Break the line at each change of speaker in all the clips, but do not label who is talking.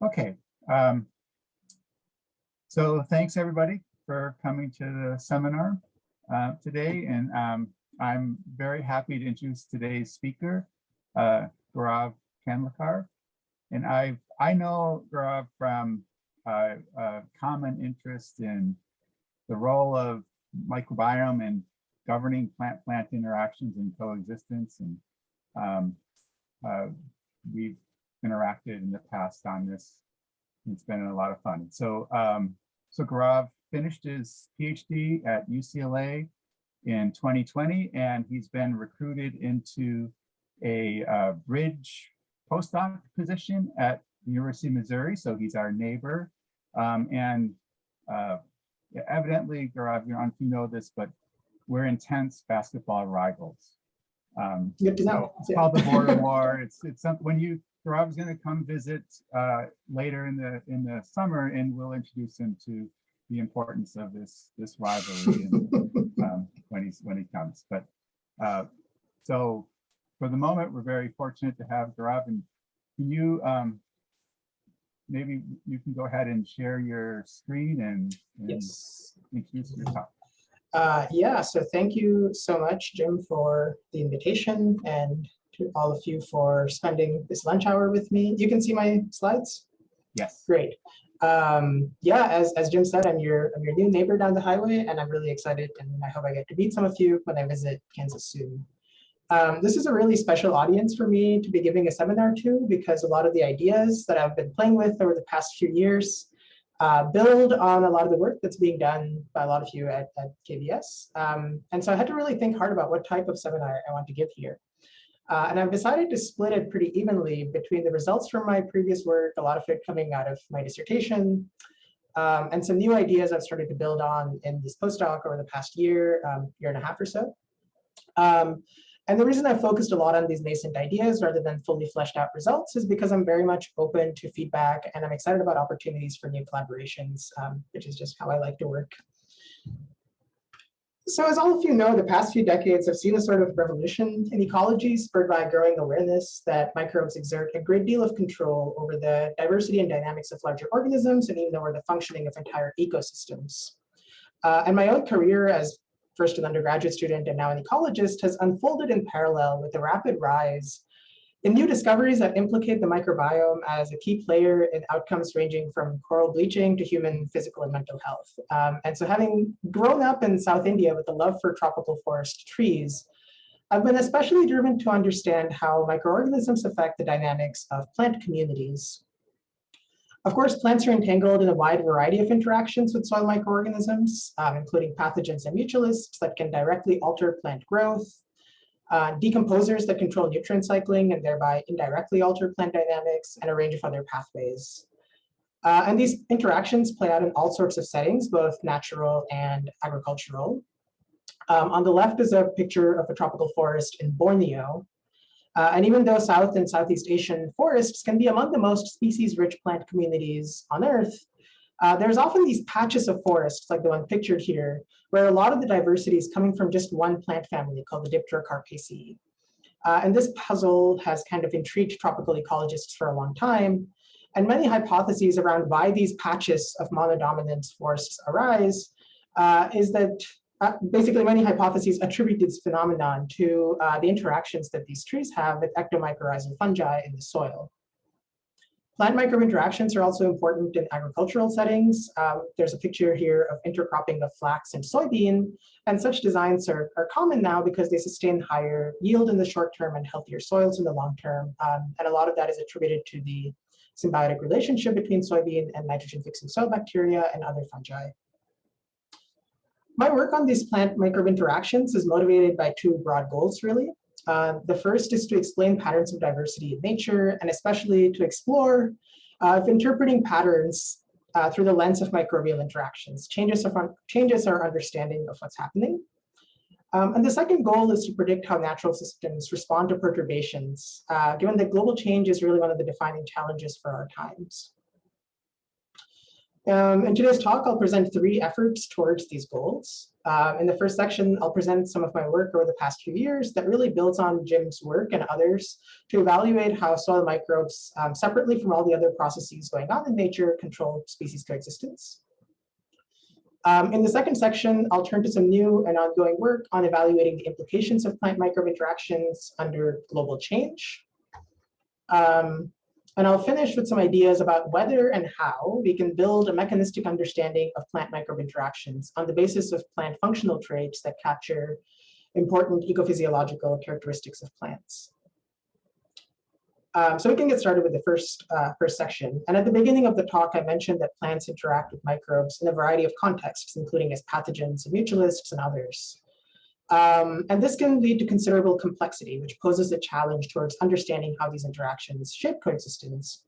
Okay, so thanks everybody for coming to the seminar today, and I'm very happy to introduce today's speaker, Gaurav Kandlikar. And I know Gaurav from a common interest in the role of microbiome in governing plant-plant interactions and coexistence, and we've interacted in the past on this. It's been a lot of fun. So, so Gaurav finished his PhD at UCLA in 2020, and he's been recruited into a bridge postdoc position at the University of Missouri. So he's our neighbor, and evidently, Gaurav, I don't know if you know this, but we're intense basketball rivals.
Good to know.
So it's called the border war. It's something when Gaurav's going to come visit later in the summer, and we'll introduce him to the importance of this rivalry and, when he comes. But so for the moment, we're very fortunate to have Gaurav. And can you maybe you can go ahead and share your screen and
yes,
introduce your talk.
Yeah, so thank you so much, Jim, for the invitation, and to all of you for spending this lunch hour with me. You can see my slides?
Yes.
Great. Yeah, as Jim said, I'm your new neighbor down the highway, and I'm really excited, and I hope I get to meet some of you when I visit Kansas soon. This is a really special audience for me to be giving a seminar to, because a lot of the ideas that I've been playing with over the past few years build on a lot of the work that's being done by a lot of you at KBS. And so I had to really think hard about what type of seminar I want to give here. And I've decided to split it pretty evenly between the results from my previous work, a lot of it coming out of my dissertation, and some new ideas I've started to build on in this postdoc over the past year and a half or so. And the reason I focused a lot on these nascent ideas rather than fully fleshed out results is because I'm very much open to feedback, and I'm excited about opportunities for new collaborations, which is just how I like to work. So as all of you know, the past few decades have seen a sort of revolution in ecology, spurred by a growing awareness that microbes exert a great deal of control over the diversity and dynamics of larger organisms, and even over the functioning of entire ecosystems. And my own career as first an undergraduate student and now an ecologist has unfolded in parallel with the rapid rise in new discoveries that implicate the microbiome as a key player in outcomes ranging from coral bleaching to human physical and mental health. And so, having grown up in South India with a love for tropical forest trees, I've been especially driven to understand how microorganisms affect the dynamics of plant communities. Of course, plants are entangled in a wide variety of interactions with soil microorganisms, including pathogens and mutualists that can directly alter plant growth, decomposers that control nutrient cycling and thereby indirectly alter plant dynamics, and a range of other pathways. And these interactions play out in all sorts of settings, both natural and agricultural. On the left is a picture of a tropical forest in Borneo. And even though South and Southeast Asian forests can be among the most species-rich plant communities on Earth, there's often these patches of forests, like the one pictured here, where a lot of the diversity is coming from just one plant family called the Dipterocarpaceae. And this puzzle has kind of intrigued tropical ecologists for a long time. And many hypotheses around why these patches of monodominant forests arise is that basically many hypotheses attribute this phenomenon to the interactions that these trees have with ectomycorrhizal fungi in the soil. Plant microbe interactions are also important in agricultural settings. There's a picture here of intercropping of flax and soybean, and such designs are common now because they sustain higher yield in the short term and healthier soils in the long term. And a lot of that is attributed to the symbiotic relationship between soybean and nitrogen-fixing soil bacteria and other fungi. My work on these plant microbe interactions is motivated by two broad goals, really. The first is to explain patterns of diversity in nature, and especially to explore if interpreting patterns through the lens of microbial interactions changes our understanding of what's happening. And the second goal is to predict how natural systems respond to perturbations, given that global change is really one of the defining challenges for our times. In today's talk, I'll present 3 efforts towards these goals. In the first section, I'll present some of my work over the past few years that really builds on Jim's work and others to evaluate how soil microbes, separately from all the other processes going on in nature, control species coexistence. In the second section, I'll turn to some new and ongoing work on evaluating the implications of plant-microbe interactions under global change. And I'll finish with some ideas about whether and how we can build a mechanistic understanding of plant-microbe interactions on the basis of plant functional traits that capture important ecophysiological characteristics of plants. So we can get started with the first section. And at the beginning of the talk, I mentioned that plants interact with microbes in a variety of contexts, including as pathogens, mutualists, and others. And this can lead to considerable complexity, which poses a challenge towards understanding how these interactions shape coexistence.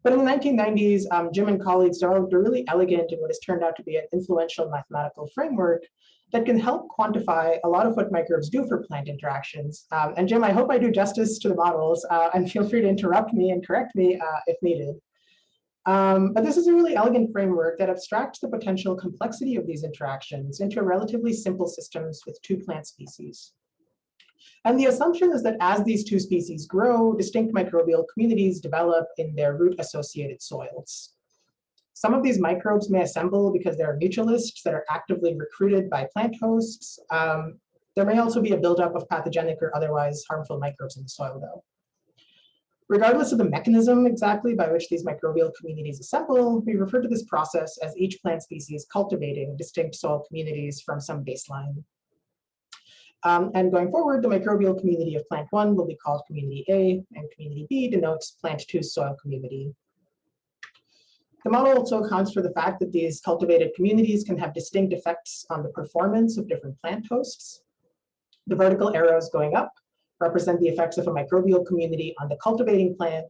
But in the 1990s, Jim and colleagues developed a really elegant and what has turned out to be an influential mathematical framework that can help quantify a lot of what microbes do for plant interactions. And Jim, I hope I do justice to the models, and feel free to interrupt me and correct me if needed. But this is a really elegant framework that abstracts the potential complexity of these interactions into relatively simple systems with 2 plant species. And the assumption is that as these 2 species grow, distinct microbial communities develop in their root-associated soils. Some of these microbes may assemble because there are mutualists that are actively recruited by plant hosts. There may also be a buildup of pathogenic or otherwise harmful microbes in the soil, though. Regardless of the mechanism exactly by which these microbial communities assemble, we refer to this process as each plant species cultivating distinct soil communities from some baseline. And going forward, the microbial community of plant 1 will be called community A, and community B denotes plant 2's soil community. The model also accounts for the fact that these cultivated communities can have distinct effects on the performance of different plant hosts. The vertical arrows going up represent the effects of a microbial community on the cultivating plant,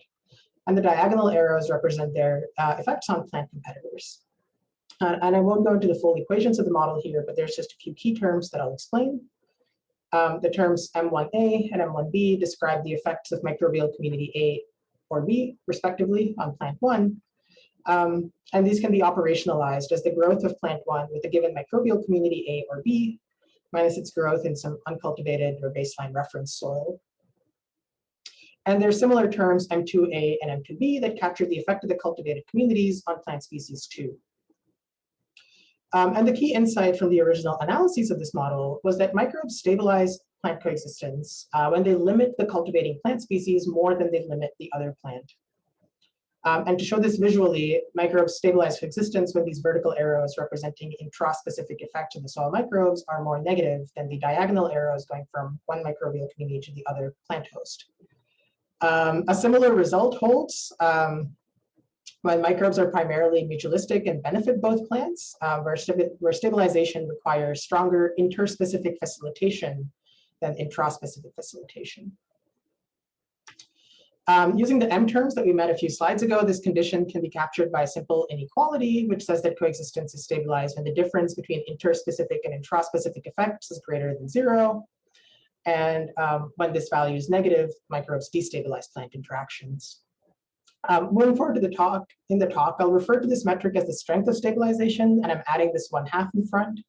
and the diagonal arrows represent their effects on plant competitors. And I won't go into the full equations of the model here, but there's just a few key terms that I'll explain. The terms M1A and M1B describe the effects of microbial community A or B, respectively, on plant 1. And these can be operationalized as the growth of plant 1 with a given microbial community A or B, minus its growth in some uncultivated or baseline reference soil. And there are similar terms M2A and M2B that capture the effect of the cultivated communities on plant species 2. And the key insight from the original analyses of this model was that microbes stabilize plant coexistence when they limit the cultivating plant species more than they limit the other plant. And to show this visually, microbes stabilize coexistence when these vertical arrows representing intraspecific effects of the soil microbes are more negative than the diagonal arrows going from one microbial community to the other plant host. A similar result holds when microbes are primarily mutualistic and benefit both plants, where stabilization requires stronger interspecific facilitation than intraspecific facilitation. Using the M terms that we met a few slides ago, this condition can be captured by a simple inequality, which says that coexistence is stabilized when the difference between interspecific and intraspecific effects is greater than 0. And when this value is negative, microbes destabilize plant interactions. Moving forward to the talk, I'll refer to this metric as the strength of stabilization, and I'm adding this 1/2 in front,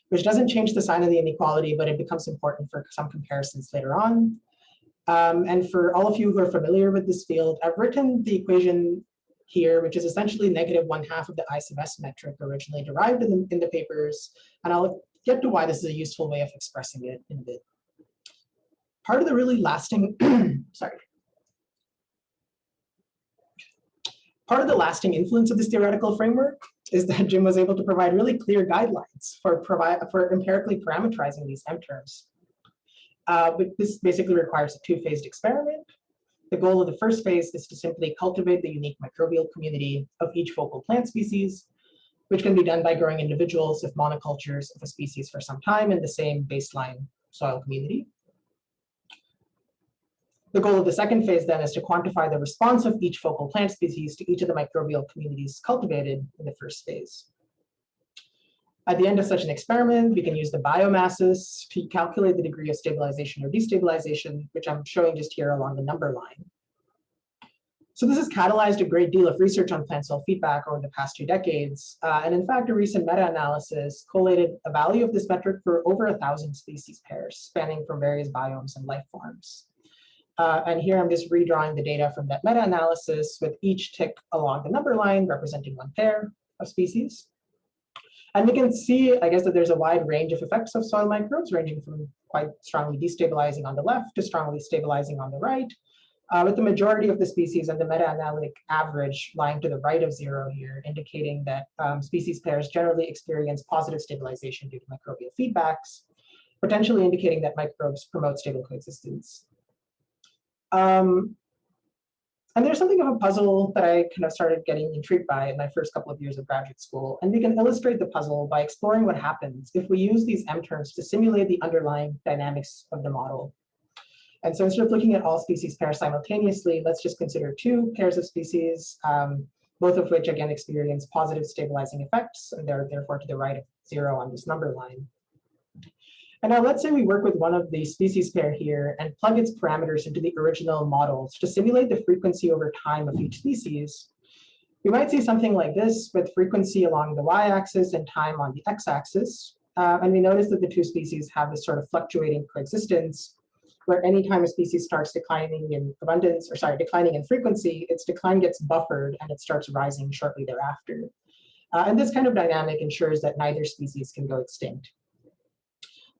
which doesn't change the sign of the inequality, but it becomes important for some comparisons later on. And for all of you who are familiar with this field, I've written the equation here, which is essentially -1/2 of the I sub S metric originally derived in the papers. And I'll get to why this is a useful way of expressing it in a bit. Part of the really lasting, Part of the lasting influence of this theoretical framework is that Jim was able to provide really clear guidelines for empirically parameterizing these M terms. But this basically requires a 2-phased experiment. The goal of the first phase is to simply cultivate the unique microbial community of each focal plant species, which can be done by growing individuals of monocultures of a species for some time in the same baseline soil community. The goal of the second phase then is to quantify the response of each focal plant species to each of the microbial communities cultivated in the first phase. At the end of such an experiment, we can use the biomasses to calculate the degree of stabilization or destabilization, which I'm showing just here along the number line. So this has catalyzed a great deal of research on plant cell feedback over the past 2 decades. And in fact, a recent meta-analysis collated a value of this metric for over 1,000 species pairs spanning from various biomes and life forms. And here I'm just redrawing the data from that meta-analysis with each tick along the number line representing one pair of species. And we can see, I guess, that there's a wide range of effects of soil microbes, ranging from quite strongly destabilizing on the left to strongly stabilizing on the right, with the majority of the species and the meta-analytic average lying to the right of 0 here, indicating that species pairs generally experience positive stabilization due to microbial feedbacks, potentially indicating that microbes promote stable coexistence. And there's something of a puzzle that I kind of started getting intrigued by in my first couple of years of graduate school. And we can illustrate the puzzle by exploring what happens if we use these M terms to simulate the underlying dynamics of the model. And so instead of looking at all species pairs simultaneously, let's just consider 2 pairs of species, both of which again experience positive stabilizing effects, and they're therefore to the right of 0 on this number line. And now let's say we work with one of the species pair here and plug its parameters into the original models to simulate the frequency over time of each species. We might see something like this with frequency along the y-axis and time on the x-axis. And we notice that the 2 species have this sort of fluctuating coexistence, where anytime a species starts declining in abundance, or sorry, declining in frequency, its decline gets buffered and it starts rising shortly thereafter. And this kind of dynamic ensures that neither species can go extinct.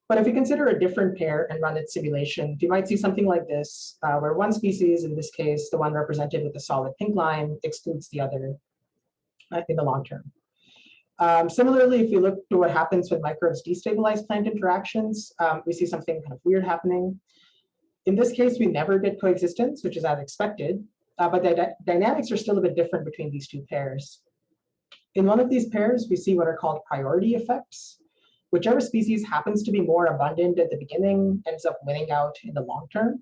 But if we consider a different pair and run its simulation, you might see something like this, where one species, in this case, the one represented with the solid pink line, excludes the other in the long term. Similarly, if you look to what happens when microbes destabilize plant interactions, we see something kind of weird happening. In this case, we never get coexistence, which is as expected, but the dynamics are still a bit different between these 2 pairs. In one of these pairs, we see what are called priority effects. Whichever species happens to be more abundant at the beginning ends up winning out in the long term.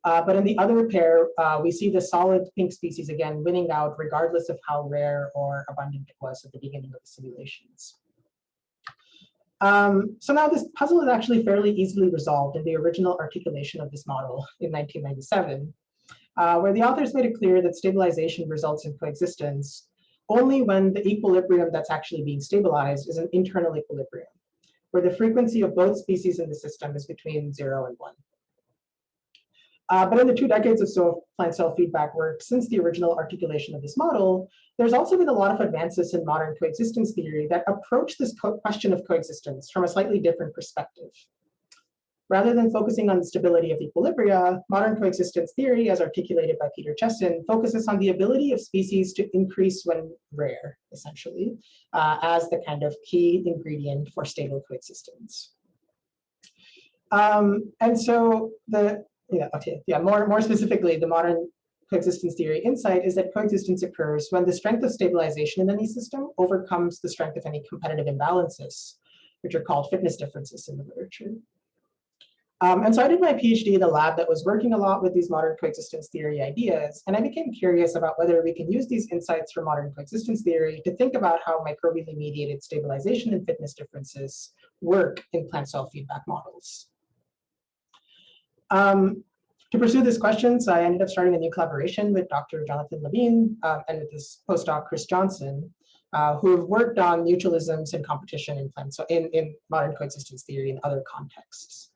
But in the other pair, we see the solid pink species again winning out regardless of how rare or abundant it was at the beginning of the simulations. So now this puzzle is actually fairly easily resolved in the original articulation of this model in 1997, where the authors made it clear that stabilization results in coexistence only when the equilibrium that's actually being stabilized is an internal equilibrium, where the frequency of both species in the system is between 0 and 1. But in the 2 decades or so of plant cell feedback work since the original articulation of this model, there's also been a lot of advances in modern coexistence theory that approach this question of coexistence from a slightly different perspective. Rather than focusing on the stability of equilibria, modern coexistence theory, as articulated by Peter Chesson, focuses on the ability of species to increase when rare, essentially, as the kind of key ingredient for stable coexistence. And so more specifically, the modern coexistence theory insight is that coexistence occurs when the strength of stabilization in any system overcomes the strength of any competitive imbalances, which are called fitness differences in the literature. And so I did my PhD in a lab that was working a lot with these modern coexistence theory ideas, and I became curious about whether we can use these insights from modern coexistence theory to think about how microbially mediated stabilization and fitness differences work in plant cell feedback models. To pursue these questions, I ended up starting a new collaboration with Dr. Jonathan Levine and with his postdoc, Chris Johnson, who have worked on mutualisms and competition in modern coexistence theory and other contexts.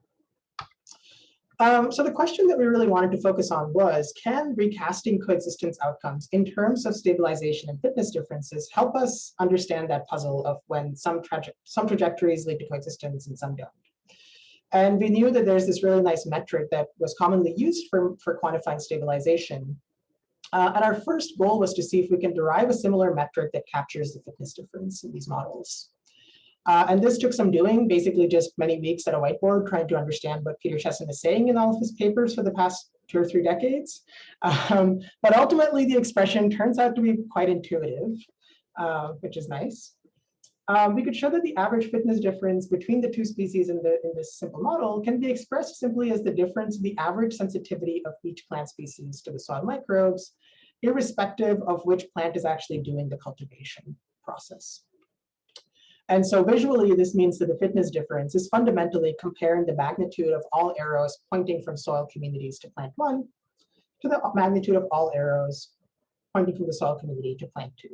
So the question that we really wanted to focus on was, can recasting coexistence outcomes in terms of stabilization and fitness differences help us understand that puzzle of when some trajectories lead to coexistence and some don't? And we knew that there's this really nice metric that was commonly used for quantifying stabilization. And our first goal was to see if we can derive a similar metric that captures the fitness difference in these models. And this took some doing, basically just many weeks at a whiteboard trying to understand what Peter Chesson is saying in all of his papers for the past 2 or 3 decades. But ultimately, the expression turns out to be quite intuitive, which is nice. We could show that the average fitness difference between the 2 species in this simple model can be expressed simply as the difference in the average sensitivity of each plant species to the soil microbes, irrespective of which plant is actually doing the cultivation process. And so visually, this means that the fitness difference is fundamentally comparing the magnitude of all arrows pointing from soil communities to plant 1 to the magnitude of all arrows pointing from the soil community to plant 2.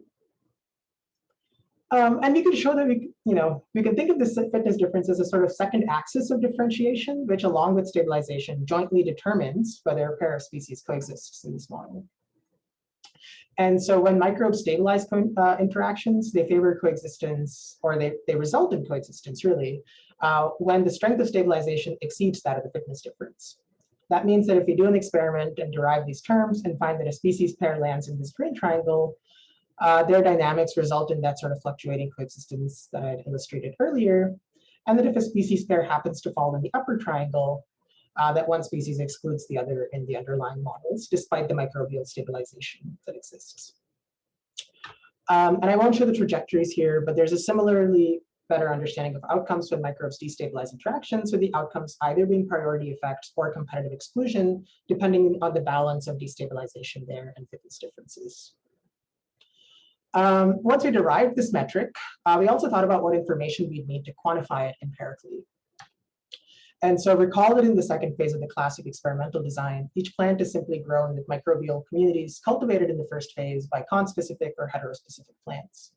And we can show that we can think of this fitness difference as a sort of second axis of differentiation, which along with stabilization jointly determines whether a pair of species coexists in this model. And so when microbes stabilize interactions, they favor coexistence, or they result in coexistence really, when the strength of stabilization exceeds that of the fitness difference. That means that if we do an experiment and derive these terms and find that a species pair lands in this green triangle, their dynamics result in that sort of fluctuating coexistence that I had illustrated earlier. And that if a species pair happens to fall in the upper triangle, that one species excludes the other in the underlying models, despite the microbial stabilization that exists. And I won't show the trajectories here, but there's a similarly better understanding of outcomes when microbes destabilize interactions, with the outcomes either being priority effects or competitive exclusion, depending on the balance of destabilization there and fitness differences. Once we derived this metric, we also thought about what information we'd need to quantify it empirically. And so recall that in the second phase of the classic experimental design, each plant is simply grown with microbial communities cultivated in the first phase by conspecific or heterospecific plants.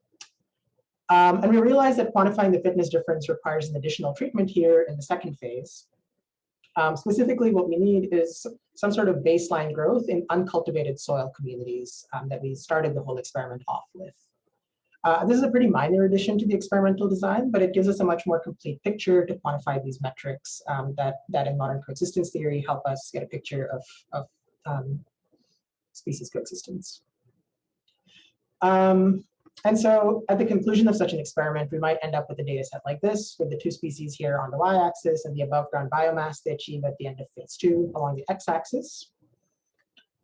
And we realized that quantifying the fitness difference requires an additional treatment here in the second phase. Specifically, what we need is some sort of baseline growth in uncultivated soil communities that we started the whole experiment off with. This is a pretty minor addition to the experimental design, but it gives us a much more complete picture to quantify these metrics that in modern coexistence theory help us get a picture of species coexistence. And so at the conclusion of such an experiment, we might end up with a data set like this, with the 2 species here on the y-axis and the above ground biomass they achieve at the end of phase 2 along the x-axis.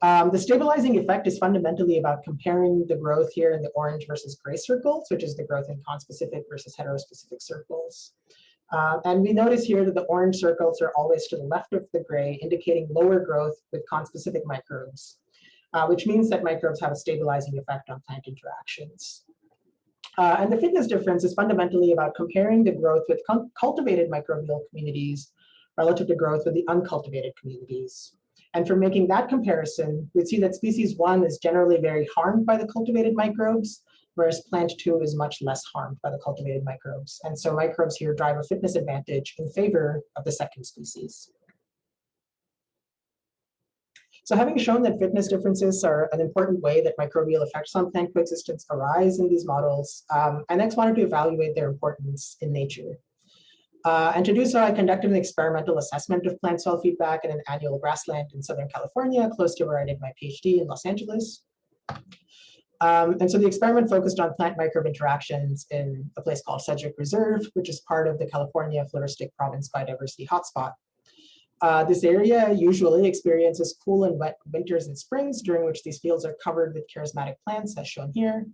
The stabilizing effect is fundamentally about comparing the growth here in the orange versus gray circles, which is the growth in conspecific versus heterospecific circles. And we notice here that the orange circles are always to the left of the gray, indicating lower growth with conspecific microbes, which means that microbes have a stabilizing effect on plant interactions. And the fitness difference is fundamentally about comparing the growth with cultivated microbial communities relative to growth with the uncultivated communities. And for making that comparison, we see that species 1 is generally very harmed by the cultivated microbes, whereas plant 2 is much less harmed by the cultivated microbes. And so microbes here drive a fitness advantage in favor of the second species. So having shown that fitness differences are an important way that microbial effects on plant coexistence arise in these models, I next wanted to evaluate their importance in nature. And to do so, I conducted an experimental assessment of plant soil feedback in an annual grassland in Southern California, close to where I did my PhD in Los Angeles. And so the experiment focused on plant microbe interactions in a place called Sedgwick Reserve, which is part of the California Floristic Province Biodiversity Hotspot. This area usually experiences cool and wet winters and springs, during which these fields are covered with charismatic plants, as shown here.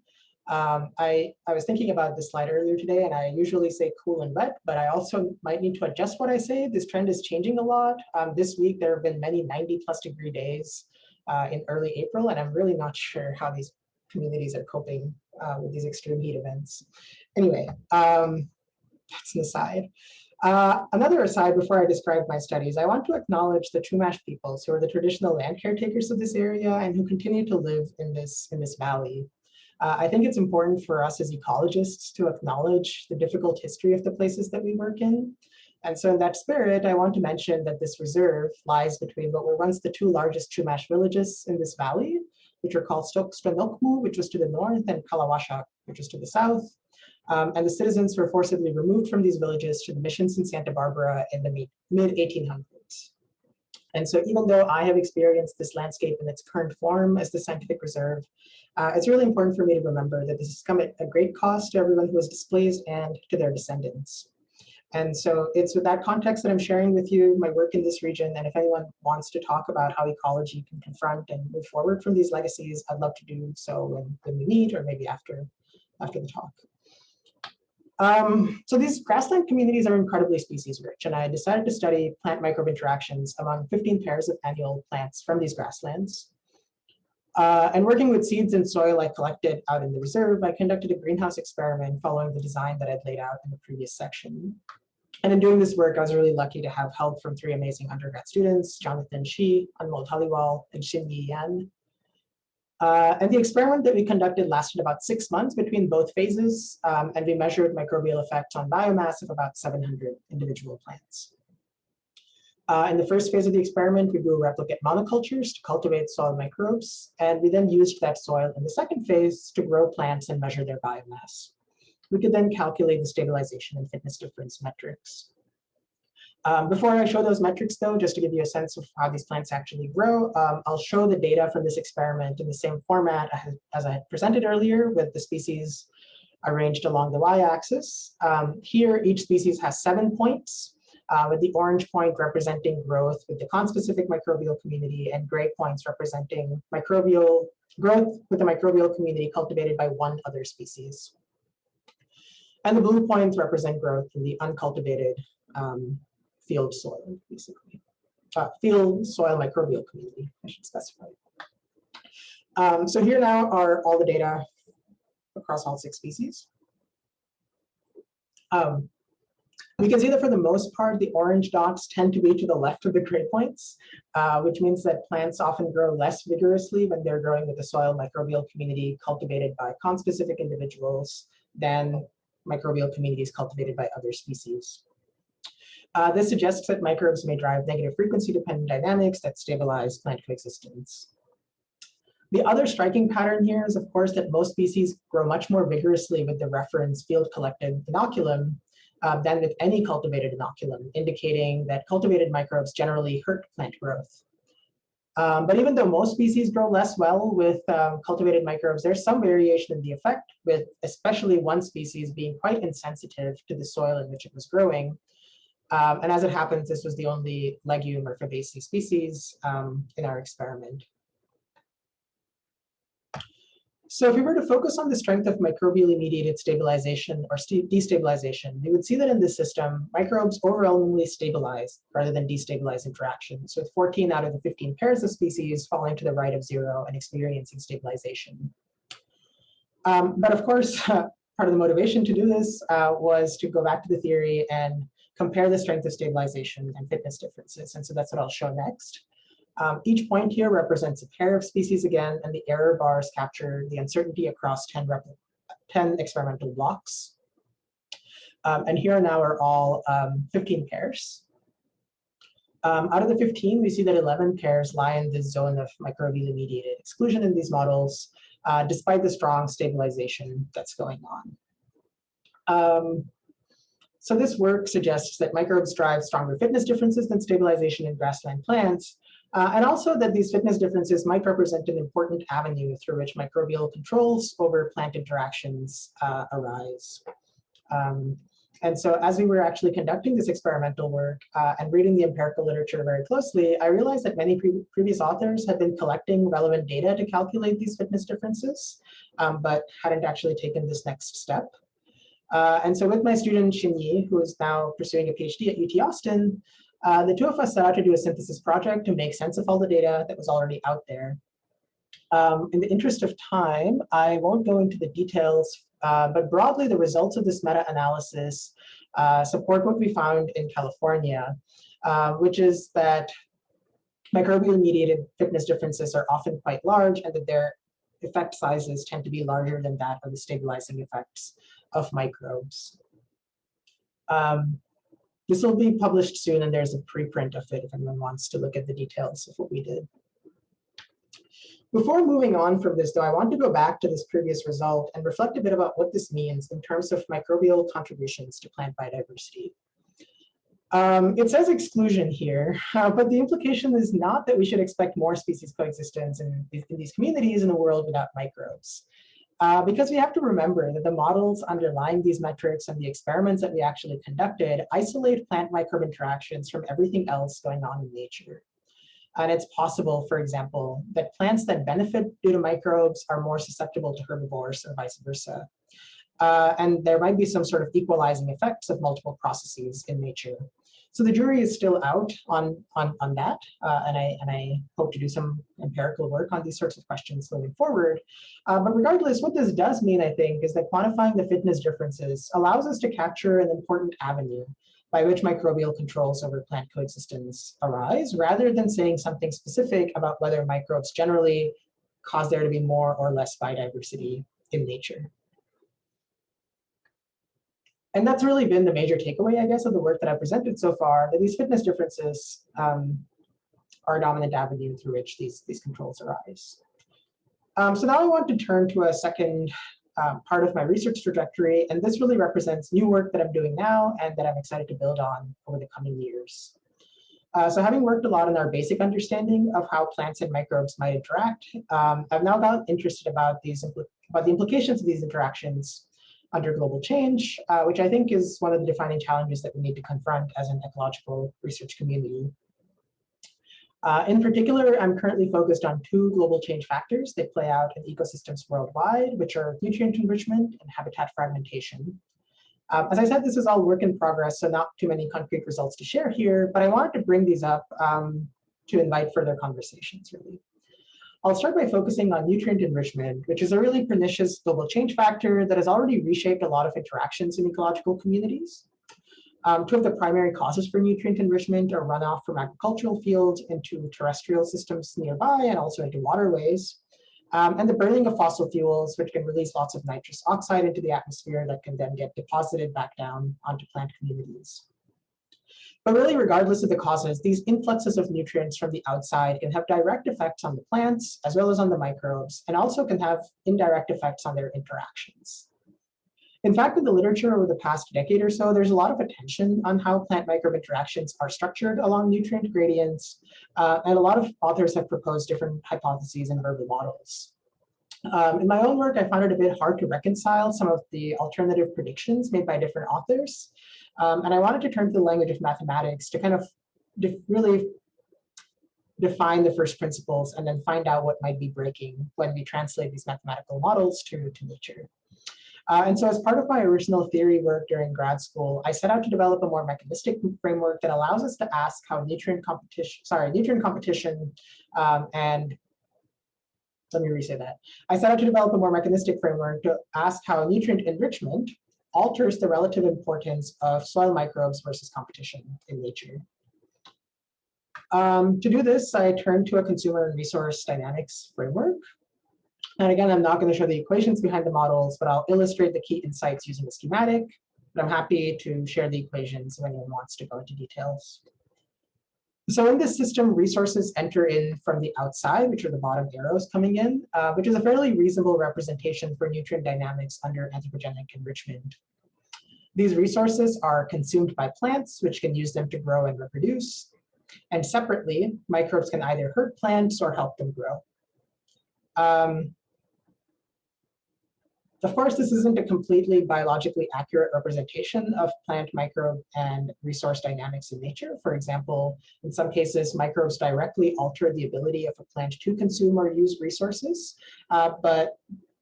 I was thinking about this slide earlier today, and I usually say cool and wet, but I also might need to adjust what I say. This trend is changing a lot. This week, there have been many 90-plus-degree days in early April, and I'm really not sure how these communities are coping with these extreme heat events. Anyway, that's an aside. Another aside before I describe my studies, I want to acknowledge the Chumash peoples, who are the traditional land caretakers of this area and who continue to live in this valley. I think it's important for us as ecologists to acknowledge the difficult history of the places that we work in. And so in that spirit, I want to mention that this reserve lies between what were once the 2 largest Chumash villages in this valley, which are called Stokstanokmu, which was to the north, and Kalawashak, which was to the south. And the citizens were forcibly removed from these villages to the missions in Santa Barbara in the mid-1800s. And so even though I have experienced this landscape in its current form as the scientific reserve, it's really important for me to remember that this has come at a great cost to everyone who was displaced and to their descendants. And so it's with that context that I'm sharing with you my work in this region. And if anyone wants to talk about how ecology can confront and move forward from these legacies, I'd love to do so when we meet, or maybe after the talk. So these grassland communities are incredibly species rich, and I decided to study plant microbe interactions among 15 pairs of annual plants from these grasslands. And working with seeds and soil I collected out in the reserve, I conducted a greenhouse experiment following the design that I'd laid out in the previous section. And in doing this work, I was really lucky to have help from 3 amazing undergrad students, Jonathan Shi, Anmol Taliwal, and Xin-Yi Yan. And the experiment that we conducted lasted about 6 months between both phases, and we measured microbial effects on biomass of about 700 individual plants. In the first phase of the experiment, we grew replicate monocultures to cultivate soil microbes, and we then used that soil in the second phase to grow plants and measure their biomass. We could then calculate the stabilization and fitness difference metrics. Before I show those metrics, though, just to give you a sense of how these plants actually grow, I'll show the data from this experiment in the same format as I had presented earlier, with the species arranged along the y-axis. Here, each species has 7 points, with the orange point representing growth with the conspecific microbial community, and gray points representing microbial growth with the microbial community cultivated by one other species. And the blue points represent growth in the uncultivated field soil, basically. Field soil microbial community, I should specify. So here now are all the data across all 6 species. We can see that for the most part, the orange dots tend to be to the left of the gray points, which means that plants often grow less vigorously when they're growing with the soil microbial community cultivated by conspecific individuals than microbial communities cultivated by other species. This suggests that microbes may drive negative frequency-dependent dynamics that stabilize plant coexistence. The other striking pattern here is, of course, that most species grow much more vigorously with the reference field-collected inoculum than with any cultivated inoculum, indicating that cultivated microbes generally hurt plant growth. But even though most species grow less well with cultivated microbes, there's some variation in the effect, with especially one species being quite insensitive to the soil in which it was growing. And as it happens, this was the only legume or fabaceous species in our experiment. So if we were to focus on the strength of microbially mediated stabilization or destabilization, we would see that in this system, microbes overwhelmingly stabilize rather than destabilize interactions, with 14 out of the 15 pairs of species falling to the right of 0 and experiencing stabilization. But of course, part of the motivation to do this was to go back to the theory and compare the strength of stabilization and fitness differences. And so that's what I'll show next. Each point here represents a pair of species again, and the error bars capture the uncertainty across 10 experimental blocks. And here now are all 15 pairs. Out of the 15, we see that 11 pairs lie in the zone of microbially mediated exclusion in these models, despite the strong stabilization that's going on. So this work suggests that microbes drive stronger fitness differences than stabilization in grassland plants, and also that these fitness differences might represent an important avenue through which microbial controls over plant interactions arise. And so as we were actually conducting this experimental work and reading the empirical literature very closely, I realized that many previous authors had been collecting relevant data to calculate these fitness differences, but hadn't actually taken this next step. And so with my student Xin-Yi, who is now pursuing a PhD at UT Austin, the two of us set out to do a synthesis project to make sense of all the data that was already out there. In the interest of time, I won't go into the details, but broadly, the results of this meta-analysis support what we found in California, which is that microbially mediated fitness differences are often quite large, and that their effect sizes tend to be larger than that of the stabilizing effects of microbes. This will be published soon, and there's a preprint of it if anyone wants to look at the details of what we did. Before moving on from this, though, I want to go back to this previous result and reflect a bit about what this means in terms of microbial contributions to plant biodiversity. It says exclusion here, but the implication is not that we should expect more species coexistence in these communities in a world without microbes. Because we have to remember that the models underlying these metrics and the experiments that we actually conducted isolate plant microbe interactions from everything else going on in nature. And it's possible, for example, that plants that benefit due to microbes are more susceptible to herbivores or vice versa. And there might be some sort of equalizing effects of multiple processes in nature. So the jury is still out on that, and I hope to do some empirical work on these sorts of questions moving forward. But regardless, what this does mean, I think, is that quantifying the fitness differences allows us to capture an important avenue by which microbial controls over plant coexistence arise, rather than saying something specific about whether microbes generally cause there to be more or less biodiversity in nature. And that's really been the major takeaway, I guess, of the work that I've presented so far, that these fitness differences are a dominant avenue through which these controls arise. So now I want to turn to a second part of my research trajectory, and this really represents new work that I'm doing now and that I'm excited to build on over the coming years. So having worked a lot on our basic understanding of how plants and microbes might interact, I've now gotten interested about the implications of these interactions under global change, which I think is one of the defining challenges that we need to confront as an ecological research community. In particular, I'm currently focused on two global change factors that play out in ecosystems worldwide, which are nutrient enrichment and habitat fragmentation. As I said, this is all work in progress, so not too many concrete results to share here, but I wanted to bring these up to invite further conversations, really. I'll start by focusing on nutrient enrichment, which is a really pernicious global change factor that has already reshaped a lot of interactions in ecological communities. Two of the primary causes for nutrient enrichment are runoff from agricultural fields into terrestrial systems nearby and also into waterways, and the burning of fossil fuels, which can release lots of nitrous oxide into the atmosphere that can then get deposited back down onto plant communities. But really, regardless of the causes, these influxes of nutrients from the outside can have direct effects on the plants as well as on the microbes, and also can have indirect effects on their interactions. In fact, in the literature over the past decade or so, there's a lot of attention on how plant-microbe interactions are structured along nutrient gradients, and a lot of authors have proposed different hypotheses and verbal models. In my own work, I found it a bit hard to reconcile some of the alternative predictions made by different authors, and I wanted to turn to the language of mathematics to kind of really define the first principles and then find out what might be breaking when we translate these mathematical models to nature. And so as part of my original theory work during grad school, I set out to develop a more mechanistic framework that allows us to ask how nutrient competition and let me re-say that. I set out to develop a more mechanistic framework to ask how nutrient enrichment alters the relative importance of soil microbes versus competition in nature. To do this, I turned to a consumer and resource dynamics framework. And again, I'm not going to show the equations behind the models, but I'll illustrate the key insights using a schematic. But I'm happy to share the equations if anyone wants to go into details. So in this system, resources enter in from the outside, which are the bottom arrows coming in, which is a fairly reasonable representation for nutrient dynamics under anthropogenic enrichment. These resources are consumed by plants, which can use them to grow and reproduce. And separately, microbes can either hurt plants or help them grow. Of course, this isn't a completely biologically accurate representation of plant, microbe, and resource dynamics in nature. For example, in some cases, microbes directly alter the ability of a plant to consume or use resources. But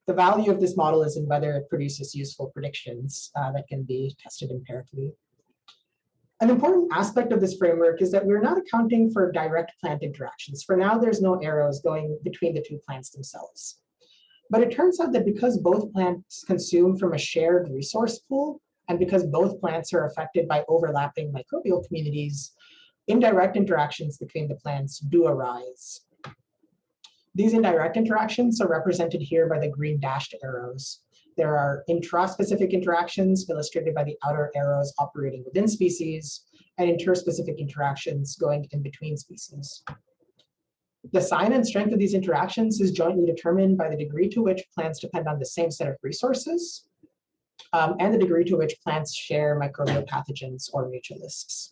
the value of this model is in whether it produces useful predictions that can be tested empirically. An important aspect of this framework is that we're not accounting for direct plant interactions. For now, there's no arrows going between the two plants themselves. But it turns out that because both plants consume from a shared resource pool, and because both plants are affected by overlapping microbial communities, indirect interactions between the plants do arise. These indirect interactions are represented here by the green dashed arrows. There are intraspecific interactions illustrated by the outer arrows operating within species, and interspecific interactions going in between species. The sign and strength of these interactions is jointly determined by the degree to which plants depend on the same set of resources, and the degree to which plants share microbial pathogens or mutualists.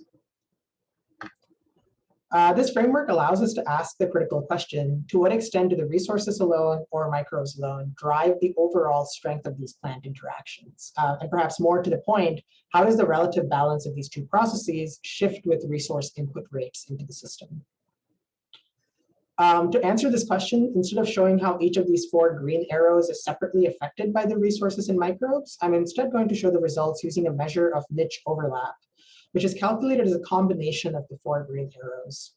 This framework allows us to ask the critical question, to what extent do the resources alone or microbes alone drive the overall strength of these plant interactions? And perhaps more to the point, how does the relative balance of these two processes shift with resource input rates into the system? To answer this question, instead of showing how each of these four green arrows is separately affected by the resources and microbes, I'm instead going to show the results using a measure of niche overlap, which is calculated as a combination of the four green arrows.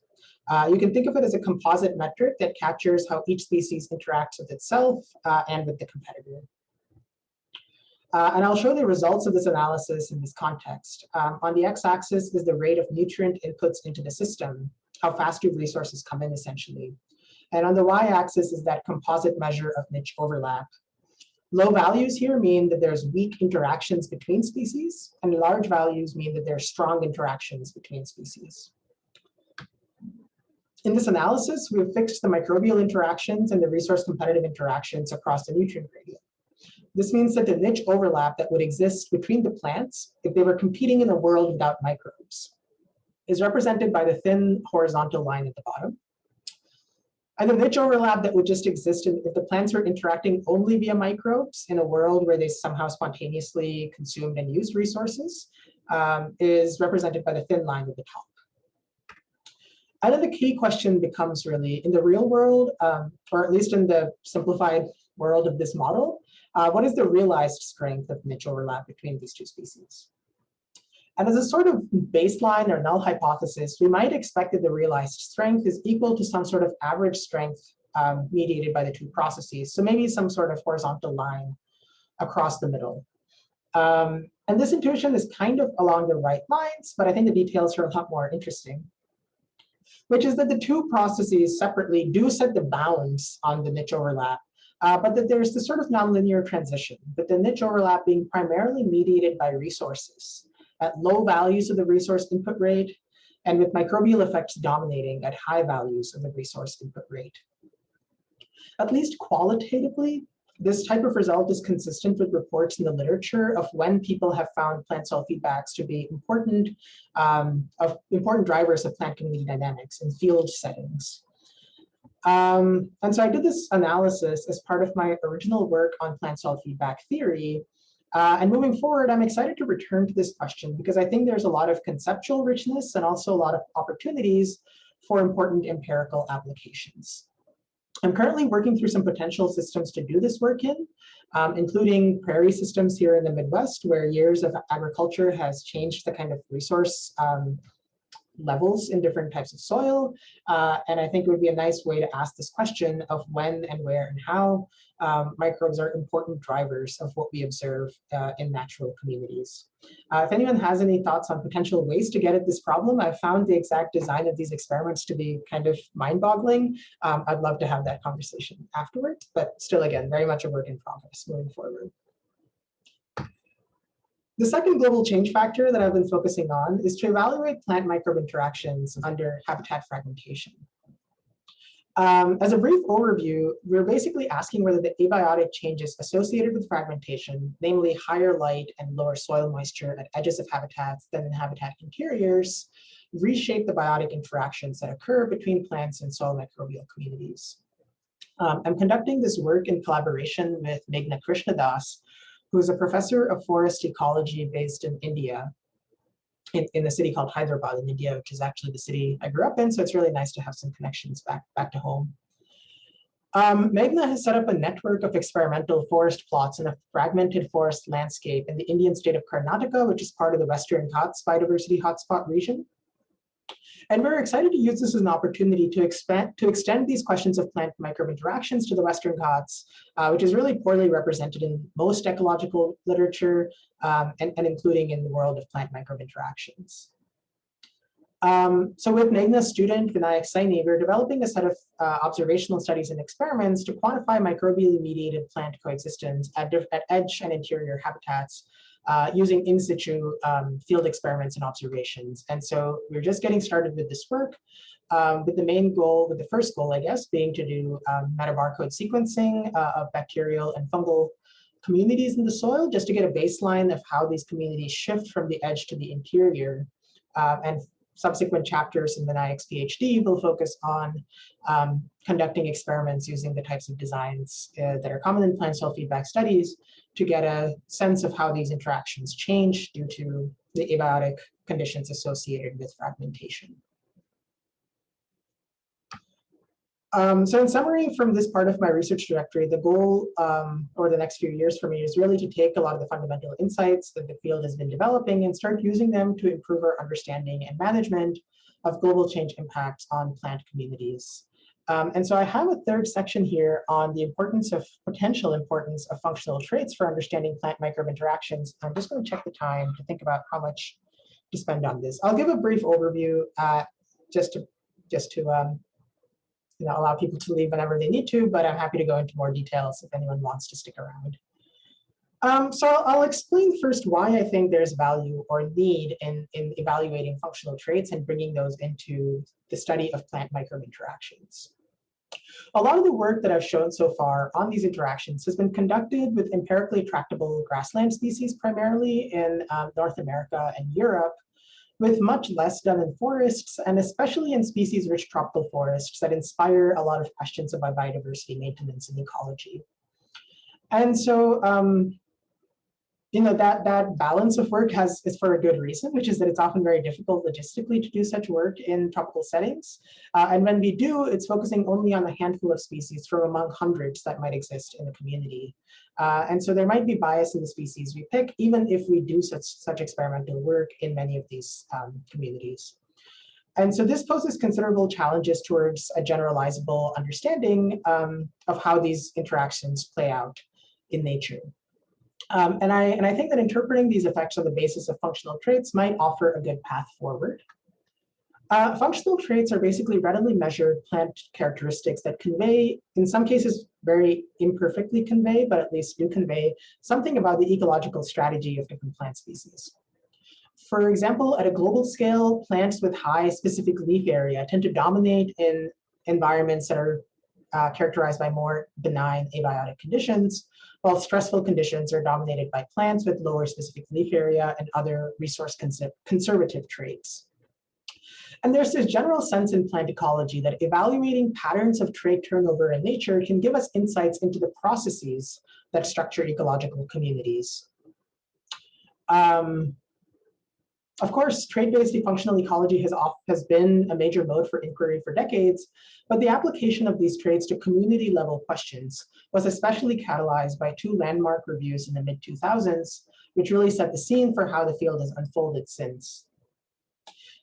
You can think of it as a composite metric that captures how each species interacts with itself and with the competitor. And I'll show the results of this analysis in this context. On the x-axis is the rate of nutrient inputs into the system, how fast do resources come in essentially. And on the y-axis is that composite measure of niche overlap. Low values here mean that there's weak interactions between species, and large values mean that there's strong interactions between species. In this analysis, we've fixed the microbial interactions and the resource competitive interactions across the nutrient gradient. This means that the niche overlap that would exist between the plants if they were competing in a world without microbes is represented by the thin horizontal line at the bottom. And the niche overlap that would just exist if the plants were interacting only via microbes in a world where they somehow spontaneously consumed and used resources is represented by the thin line at the top. And then the key question becomes really, in the real world, or at least in the simplified world of this model, what is the realized strength of niche overlap between these two species? And as a sort of baseline or null hypothesis, we might expect that the realized strength is equal to some sort of average strength mediated by the two processes. So maybe some sort of horizontal line across the middle. And this intuition is kind of along the right lines, but I think the details are a lot more interesting, which is that the two processes separately do set the bounds on the niche overlap, but that there's this sort of nonlinear transition, with the niche overlap being primarily mediated by resources at low values of the resource input rate, and with microbial effects dominating at high values of the resource input rate. At least qualitatively, this type of result is consistent with reports in the literature of when people have found plant cell feedbacks to be important drivers of plant community dynamics in field settings. And so I did this analysis as part of my original work on plant cell feedback theory. And moving forward, I'm excited to return to this question because I think there's a lot of conceptual richness and also a lot of opportunities for important empirical applications. I'm currently working through some potential systems to do this work in, including prairie systems here in the Midwest, where years of agriculture has changed the kind of resource levels in different types of soil. And I think it would be a nice way to ask this question of when and where and how microbes are important drivers of what we observe in natural communities. If anyone has any thoughts on potential ways to get at this problem, I've found the exact design of these experiments to be kind of mind-boggling. I'd love to have that conversation afterwards, but still, again, very much a work in progress moving forward. The second global change factor that I've been focusing on is to evaluate plant microbe interactions under habitat fragmentation. As a brief overview, we're basically asking whether the abiotic changes associated with fragmentation, namely higher light and lower soil moisture at edges of habitats than in habitat interiors, reshape the biotic interactions that occur between plants and soil microbial communities. I'm conducting this work in collaboration with Meghna Krishnadas, who is a professor of forest ecology based in India, in a city called Hyderabad in India, which is actually the city I grew up in. So it's really nice to have some connections back to home. Meghna has set up a network of experimental forest plots in a fragmented forest landscape in the Indian state of Karnataka, which is part of the Western Ghats biodiversity hotspot region. And we're excited to use this as an opportunity to extend these questions of plant microbe interactions to the Western Ghats, which is really poorly represented in most ecological literature, and including in the world of plant microbe interactions. So with Meghna's student, Vinayak Saini, we're developing a set of observational studies and experiments to quantify microbially mediated plant coexistence at edge and interior habitats, using in situ field experiments and observations. And so we're just getting started with this work, with the first goal, I guess, being to do metabarcode sequencing of bacterial and fungal communities in the soil, just to get a baseline of how these communities shift from the edge to the interior. And subsequent chapters in Vinayak's PhD will focus on conducting experiments using the types of designs that are common in plant cell feedback studies to get a sense of how these interactions change due to the abiotic conditions associated with fragmentation. So in summary, from this part of my research trajectory, the goal over the next few years for me is really to take a lot of the fundamental insights that the field has been developing and start using them to improve our understanding and management of global change impacts on plant communities. And so I have a third section here on the potential importance of functional traits for understanding plant-microbe interactions. I'm just going to check the time to think about how much to spend on this. I'll give a brief overview just to allow people to leave whenever they need to, but I'm happy to go into more details if anyone wants to stick around. So I'll explain first why I think there's value or need in evaluating functional traits and bringing those into the study of plant-microbe interactions. A lot of the work that I've shown so far on these interactions has been conducted with empirically tractable grassland species, primarily in North America and Europe, with much less done in forests, and especially in species-rich tropical forests that inspire a lot of questions about biodiversity maintenance and ecology. And so, that balance of work is for a good reason, which is that it's often very difficult logistically to do such work in tropical settings. And when we do, it's focusing only on a handful of species from among hundreds that might exist in the community. And so there might be bias in the species we pick, even if we do such experimental work in many of these communities. And so this poses considerable challenges towards a generalizable understanding of how these interactions play out in nature. And I think that interpreting these effects on the basis of functional traits might offer a good path forward. Functional traits are basically readily measured plant characteristics that convey, in some cases very imperfectly convey, but at least do convey something about the ecological strategy of different plant species. For example, at a global scale, plants with high specific leaf area tend to dominate in environments that are characterized by more benign abiotic conditions, while stressful conditions are dominated by plants with lower specific leaf area and other resource conservative traits. And there's this general sense in plant ecology that evaluating patterns of trait turnover in nature can give us insights into the processes that structure ecological communities. Of course, trait-based functional ecology has been a major mode for inquiry for decades, but the application of these traits to community-level questions was especially catalyzed by two landmark reviews in the mid-2000s, which really set the scene for how the field has unfolded since.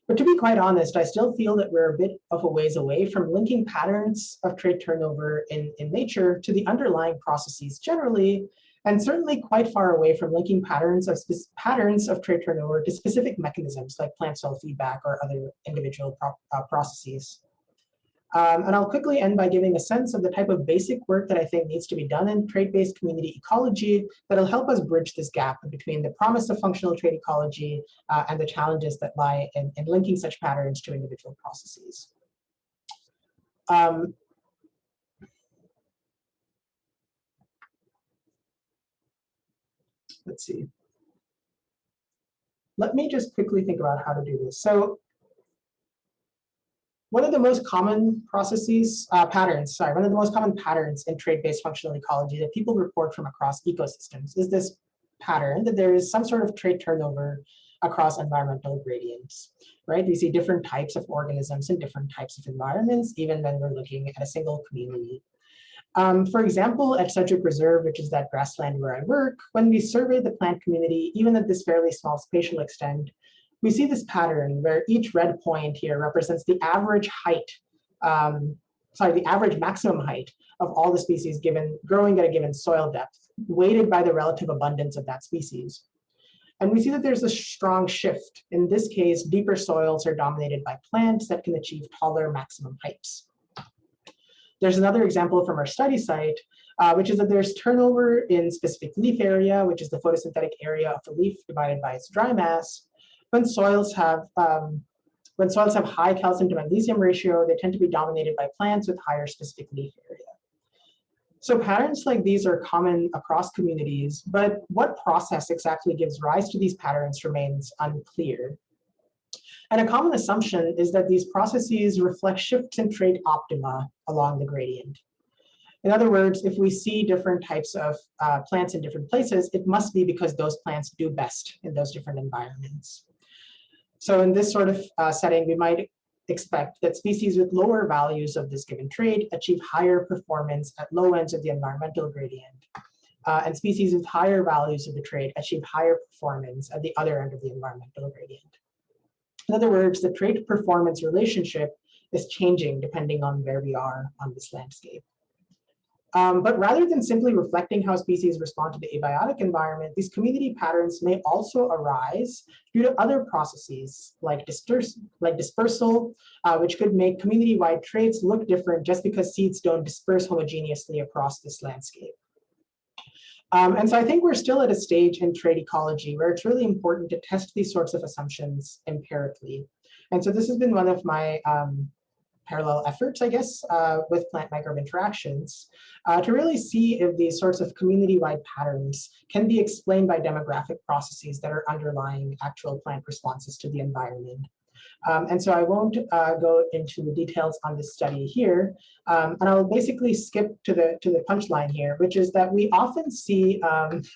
But to be quite honest, I still feel that we're a bit of a ways away from linking patterns of trait turnover in nature to the underlying processes generally, and certainly quite far away from linking patterns of trait turnover to specific mechanisms like plant cell feedback or other individual processes. And I'll quickly end by giving a sense of the type of basic work that I think needs to be done in trait-based community ecology that'll help us bridge this gap between the promise of functional trait ecology and the challenges that lie in linking such patterns to individual processes. Let's see. Let me just quickly think about how to do this. So one of the most common patterns in trait-based functional ecology that people report from across ecosystems is this pattern that there is some sort of trait turnover across environmental gradients, right? We see different types of organisms in different types of environments, even when we're looking at a single community. For example, at Sedgwick Reserve, which is that grassland where I work, when we survey the plant community, even at this fairly small spatial extent, we see this pattern where each red point here represents the average height, the average maximum height of all the species growing at a given soil depth, weighted by the relative abundance of that species. And we see that there's a strong shift. In this case, deeper soils are dominated by plants that can achieve taller maximum heights. There's another example from our study site, which is that there's turnover in specific leaf area, which is the photosynthetic area of the leaf divided by its dry mass. When soils have high calcium to magnesium ratio, they tend to be dominated by plants with higher specific leaf area. So patterns like these are common across communities, but what process exactly gives rise to these patterns remains unclear. And a common assumption is that these processes reflect shifts in trait optima along the gradient. In other words, if we see different types of plants in different places, it must be because those plants do best in those different environments. So in this sort of setting, we might expect that species with lower values of this given trait achieve higher performance at low ends of the environmental gradient. And species with higher values of the trait achieve higher performance at the other end of the environmental gradient. In other words, the trait performance relationship is changing depending on where we are on this landscape. But rather than simply reflecting how species respond to the abiotic environment, these community patterns may also arise due to other processes like dispersal, which could make community-wide traits look different just because seeds don't disperse homogeneously across this landscape. And so I think we're still at a stage in trait ecology where it's really important to test these sorts of assumptions empirically. And so this has been one of my parallel efforts, I guess, with plant-microbe interactions to really see if these sorts of community-wide patterns can be explained by demographic processes that are underlying actual plant responses to the environment. And so I won't go into the details on this study here, and I'll basically skip to the punchline here, which is that we often see,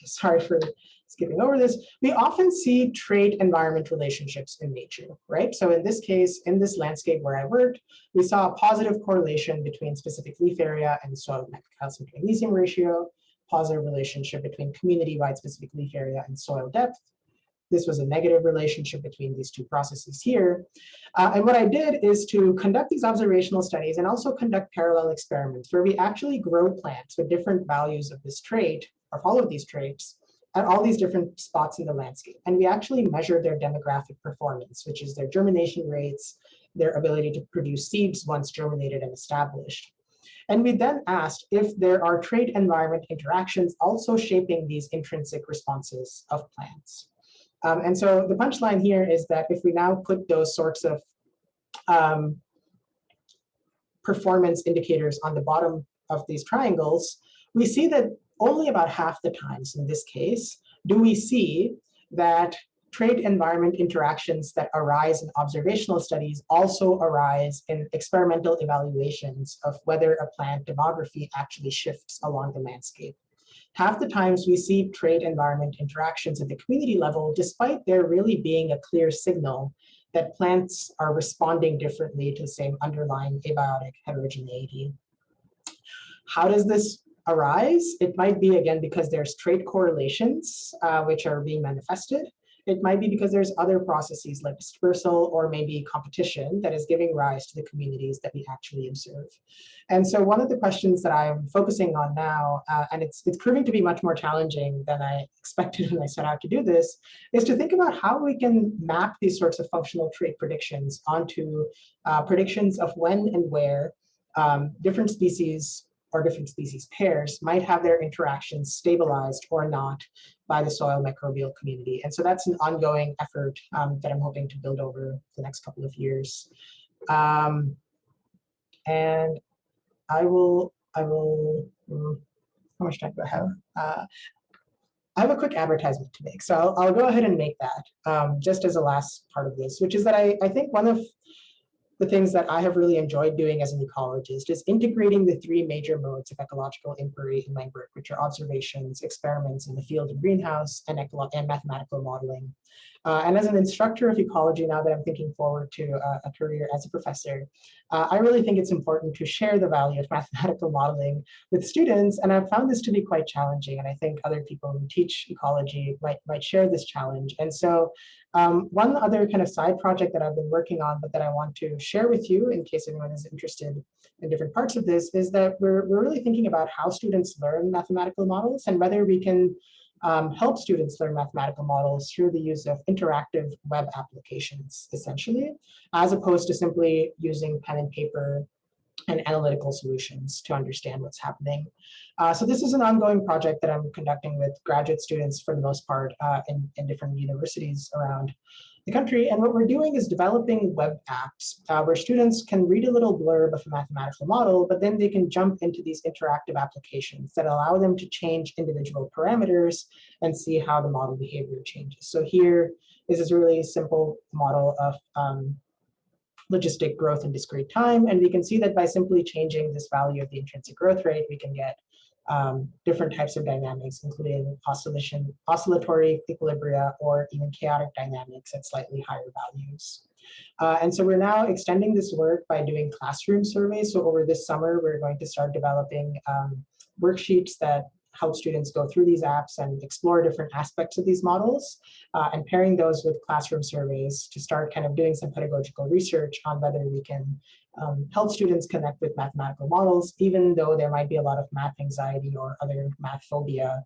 sorry for skipping over this, we often see trait-environment relationships in nature, right? So in this case, in this landscape where I worked, we saw a positive correlation between specific leaf area and soil calcium to magnesium ratio, positive relationship between community-wide specific leaf area and soil depth. This was a negative relationship between these two processes here. And what I did is to conduct these observational studies and also conduct parallel experiments where we actually grow plants with different values of this trait, or all of these traits, at all these different spots in the landscape. And we actually measure their demographic performance, which is their germination rates, their ability to produce seeds once germinated and established. And we then asked if there are trait-environment interactions also shaping these intrinsic responses of plants. And so the punchline here is that if we now put those sorts of performance indicators on the bottom of these triangles, we see that only about half the times in this case do we see that trait-environment interactions that arise in observational studies also arise in experimental evaluations of whether a plant demography actually shifts along the landscape. Half the times we see trait-environment interactions at the community level, despite there really being a clear signal that plants are responding differently to the same underlying abiotic heterogeneity. How does this arise? It might be, again, because there's trait correlations which are being manifested. It might be because there's other processes like dispersal or maybe competition that is giving rise to the communities that we actually observe. And so one of the questions that I'm focusing on now, and it's proving to be much more challenging than I expected when I set out to do this, is to think about how we can map these sorts of functional trait predictions onto predictions of when and where different species or different species pairs might have their interactions stabilized or not by the soil microbial community. And so that's an ongoing effort that I'm hoping to build over the next couple of years. And I will, how much time do I have? I have a quick advertisement to make. So I'll go ahead and make that just as a last part of this, which is that I think one of the things that I have really enjoyed doing as an ecologist is integrating the three major modes of ecological inquiry in my work, which are observations, experiments in the field and greenhouse, and mathematical modeling. And as an instructor of ecology, now that I'm thinking forward to a career as a professor, I really think it's important to share the value of mathematical modeling with students. And I've found this to be quite challenging. And I think other people who teach ecology might share this challenge. And so one other kind of side project that I've been working on, but that I want to share with you in case anyone is interested in different parts of this, is that we're really thinking about how students learn mathematical models and whether we can help students learn mathematical models through the use of interactive web applications, essentially, as opposed to simply using pen and paper and analytical solutions to understand what's happening. So this is an ongoing project that I'm conducting with graduate students for the most part in different universities around the country. And what we're doing is developing web apps where students can read a little blurb of a mathematical model, but then they can jump into these interactive applications that allow them to change individual parameters and see how the model behavior changes. So here is this really simple model of logistic growth in discrete time. And we can see that by simply changing this value of the intrinsic growth rate, we can get different types of dynamics, including oscillatory equilibria or even chaotic dynamics at slightly higher values. And so we're now extending this work by doing classroom surveys. So over this summer, we're going to start developing worksheets that help students go through these apps and explore different aspects of these models, and pairing those with classroom surveys to start kind of doing some pedagogical research on whether we can help students connect with mathematical models, even though there might be a lot of math anxiety or other math phobia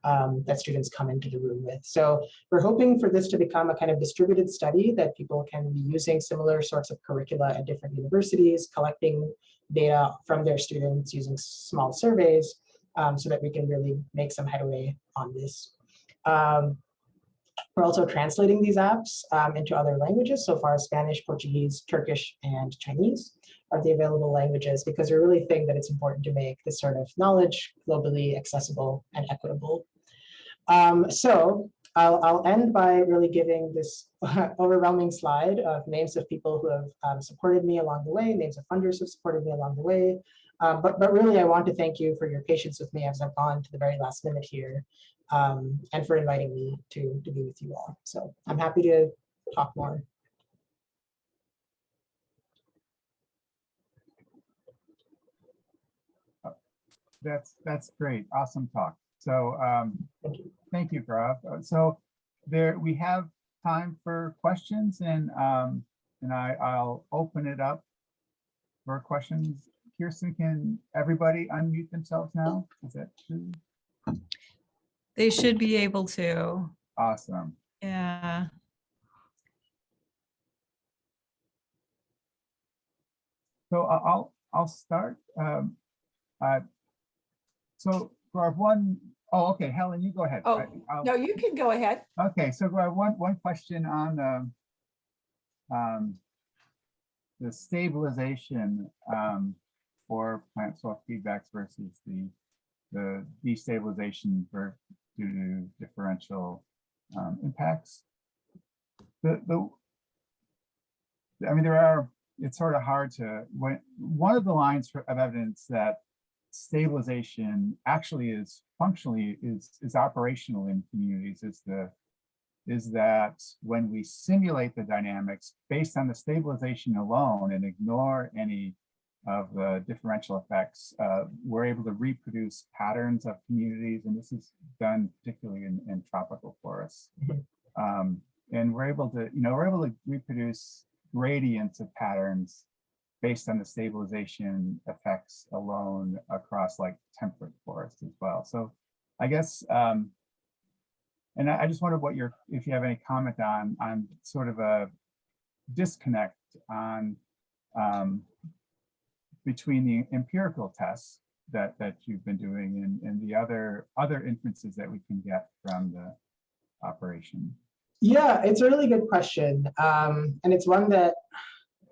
that students come into the room with. So we're hoping for this to become a kind of distributed study that people can be using similar sorts of curricula at different universities, collecting data from their students using small surveys so that we can really make some headway on this. We're also translating these apps into other languages. So far, Spanish, Portuguese, Turkish, and Chinese are the available languages because we really think that it's important to make this sort of knowledge globally accessible and equitable. So I'll end by really giving this overwhelming slide of names of people who have supported me along the way, names of funders who have supported me along the way. But really, I want to thank you for your patience with me as I've gone to the very last minute here, and for inviting me to be with you all. So I'm happy to talk more.
That's great. Awesome talk. So thank you, Gaurav. So we have time for questions, and I'll open it up for questions. Kirsten, can everybody unmute themselves now? Is that true?
They should be able to.
Awesome.
Yeah.
So I'll start. So Gaurav, oh, okay, Helen, you go ahead.
Oh, no, you can go ahead.
Okay, so Gaurav, one question on the stabilization for plant soil feedbacks versus the destabilization due to differential impacts. I mean, it's sort of hard to, one of the lines of evidence that stabilization actually is functionally is operational in communities is that when we simulate the dynamics based on the stabilization alone and ignore any of the differential effects, we're able to reproduce patterns of communities, and this is done particularly in tropical forests. And we're able to reproduce gradients of patterns based on the stabilization effects alone across like temperate forests as well. So I guess, and I just wondered if you have any comment on sort of a disconnect on between the empirical tests that you've been doing and the other inferences that we can get from the operation.
Yeah, it's a really good question. And it's one that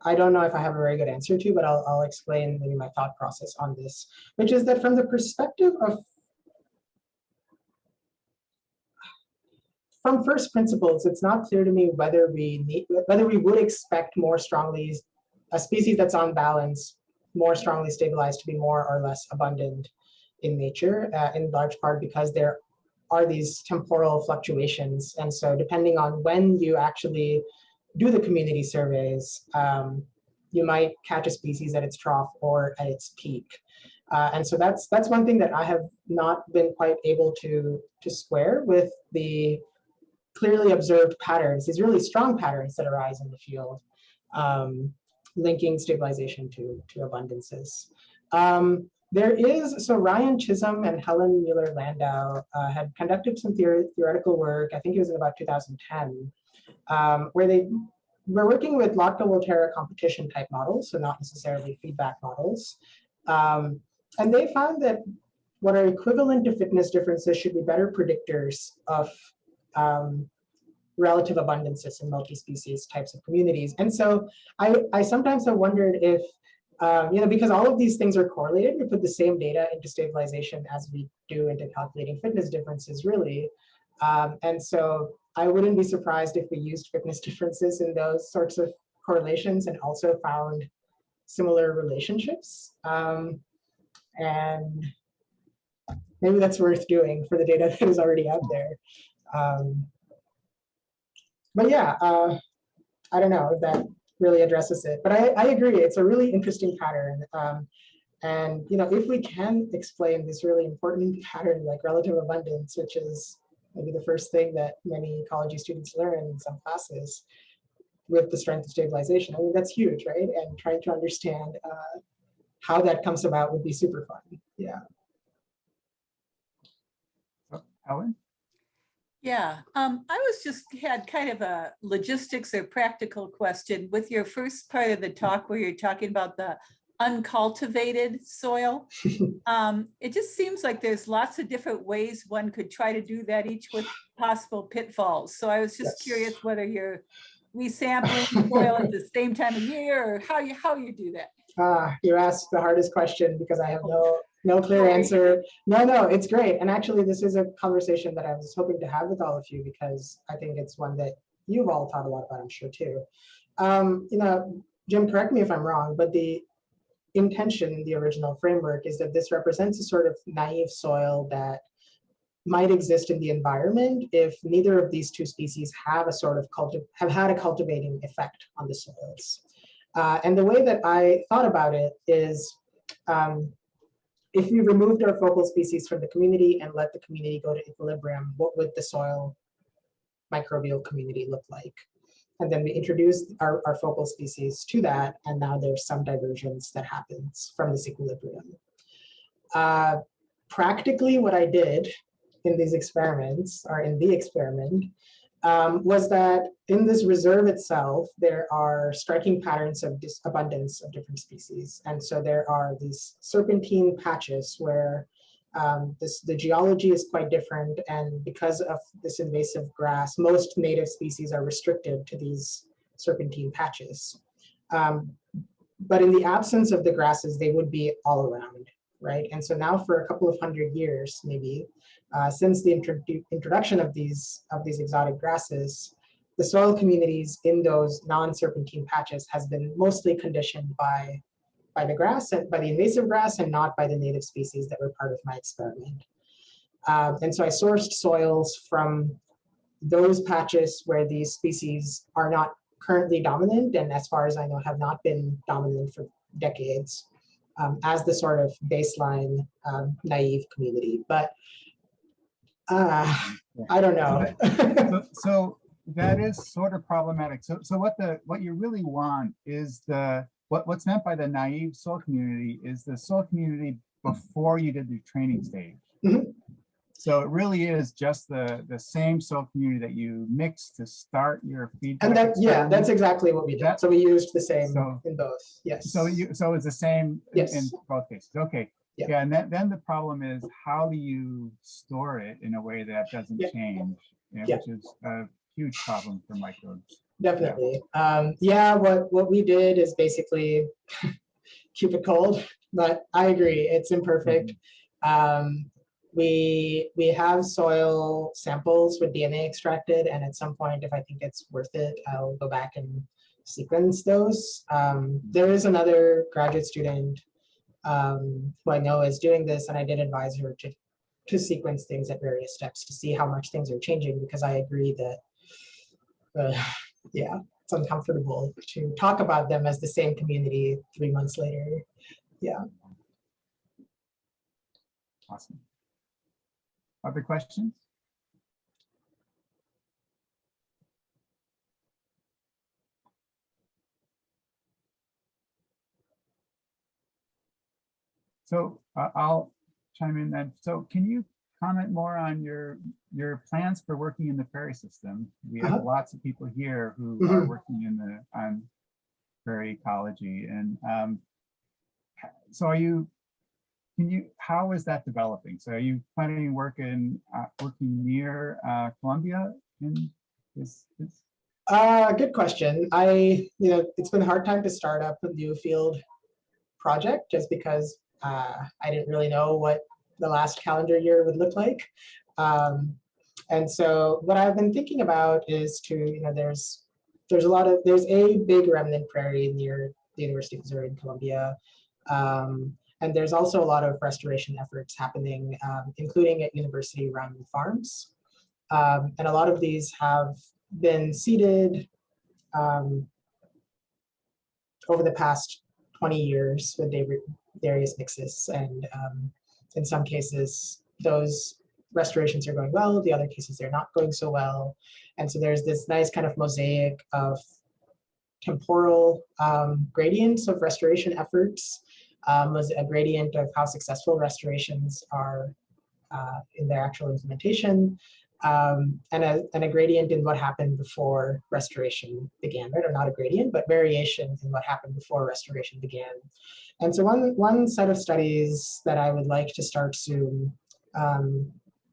I don't know if I have a very good answer to, but I'll explain maybe my thought process on this, which is that from the perspective of, from first principles, it's not clear to me whether we would expect more strongly a species that's on balance, more strongly stabilized to be more or less abundant in nature, in large part because there are these temporal fluctuations. And so depending on when you actually do the community surveys, you might catch a species at its trough or at its peak. And so that's one thing that I have not been quite able to square with the clearly observed patterns, these really strong patterns that arise in the field, linking stabilization to abundances. So Ryan Chisholm and Helen Mueller-Landau had conducted some theoretical work, I think it was in about 2010, where they were working with Lotka-Volterra competition type models, so not necessarily feedback models. And they found that what are equivalent to fitness differences should be better predictors of relative abundances in multi-species types of communities. And so I sometimes have wondered if, because all of these things are correlated, we put the same data into stabilization as we do into calculating fitness differences, really. And so I wouldn't be surprised if we used fitness differences in those sorts of correlations and also found similar relationships. And maybe that's worth doing for the data that is already out there. But yeah, I don't know if that really addresses it, but I agree, it's a really interesting pattern. And if we can explain this really important pattern like relative abundance, which is maybe the first thing that many ecology students learn in some classes, with the strength of stabilization. I mean, that's huge, right? And trying to understand how that comes about would be super fun. Yeah.
Ellen?
Yeah, I was just had kind of a logistics or practical question with your first part of the talk where you're talking about the uncultivated soil. It just seems like there's lots of different ways one could try to do that, each with possible pitfalls. So I was just curious whether you're resampling soil at the same time of year or how you do that.
You asked the hardest question because I have no clear answer. No, it's great. And actually, this is a conversation that I was hoping to have with all of you because I think it's one that you've all thought a lot about, I'm sure, too. Jim, correct me if I'm wrong, but the intention in the original framework is that this represents a sort of naive soil that might exist in the environment if neither of these two species have a sort of have had a cultivating effect on the soils. And the way that I thought about it is, if we removed our focal species from the community and let the community go to equilibrium, what would the soil microbial community look like? And then we introduced our focal species to that, and now there's some divergence that happens from this equilibrium. Practically, what I did in these experiments, or in the experiment, was that in this reserve itself, there are striking patterns of abundance of different species. And so there are these serpentine patches where the geology is quite different. And because of this invasive grass, most native species are restricted to these serpentine patches. But in the absence of the grasses, they would be all around, right? And so now for a couple of 100 years, maybe, since the introduction of these exotic grasses, the soil communities in those non-serpentine patches has been mostly conditioned by the grass and by the invasive grass, and not by the native species that were part of my experiment. And so I sourced soils from those patches where these species are not currently dominant, and as far as I know, have not been dominant for decades, as the sort of baseline naive community. But I don't know.
So that is sort of problematic. So what you really want is what's meant by the naive soil community is the soil community before you did the training stage.
Mm-hmm.
So it really is just the same soil community that you mix to start your feedback.
And that's exactly what we did. So we used the same in both. Yes.
So it's the same in both cases. Okay.
Yeah.
And then the problem is, how do you store it in a way that doesn't change, which is a huge problem for microbes.
Definitely. What we did is basically keep it cold, but I agree, it's imperfect. Mm-hmm. We have soil samples with DNA extracted, and at some point, if I think it's worth it, I'll go back and sequence those. There is another graduate student who I know is doing this, and I did advise her to sequence things at various steps to see how much things are changing, because I agree that it's uncomfortable to talk about them as the same community 3 months later. Yeah.
Awesome. Other questions? So I'll chime in then. So can you comment more on your plans for working in the prairie system? We have lots of people here who are working on prairie ecology, and so how is that developing? So are you planning to working near Columbia in this?
Good question. It's been a hard time to start up a new field project just because I didn't really know what the last calendar year would look like. And so what I've been thinking about is there's a big remnant prairie near the University of Missouri in Columbia. And there's also a lot of restoration efforts happening, including at university-run farms. And a lot of these have been seeded over the past 20 years with various mixes. And in some cases, those restorations are going well. The other cases, they're not going so well. And so there's this nice kind of mosaic of temporal gradients of restoration efforts, was a gradient of how successful restorations are in their actual implementation, and a gradient in what happened before restoration began, right? Or not a gradient, but variation in what happened before restoration began. And so one set of studies that I would like to start soon,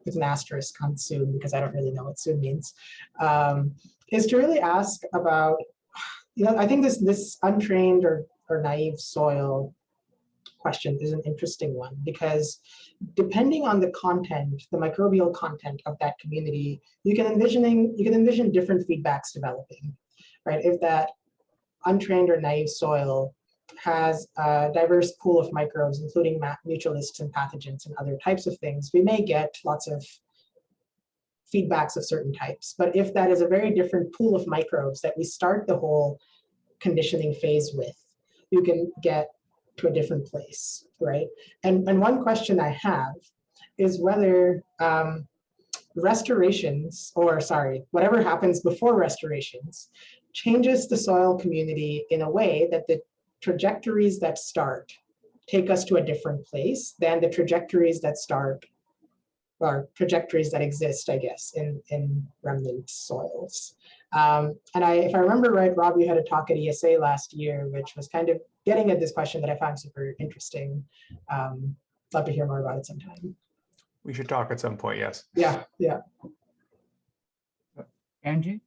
with an asterisk on soon because I don't really know what soon means, is to really ask about, I think this untrained or naive soil question is an interesting one, because depending on the content, the microbial content of that community, you can envision different feedbacks developing, right? If that untrained or naive soil has a diverse pool of microbes, including mutualists and pathogens and other types of things, we may get lots of feedbacks of certain types. But if that is a very different pool of microbes that we start the whole conditioning phase with, you can get to a different place, right? And one question I have is whether restorations, or sorry, whatever happens before restorations, changes the soil community in a way that the trajectories that start take us to a different place than the trajectories that start, or trajectories that exist, I guess, in remnant soils. And if I remember right, Rob, you had a talk at ESA last year, which was kind of getting at this question that I found super interesting. Love to hear more about it sometime.
We should talk at some point, yes.
Yeah, yeah.
Angie?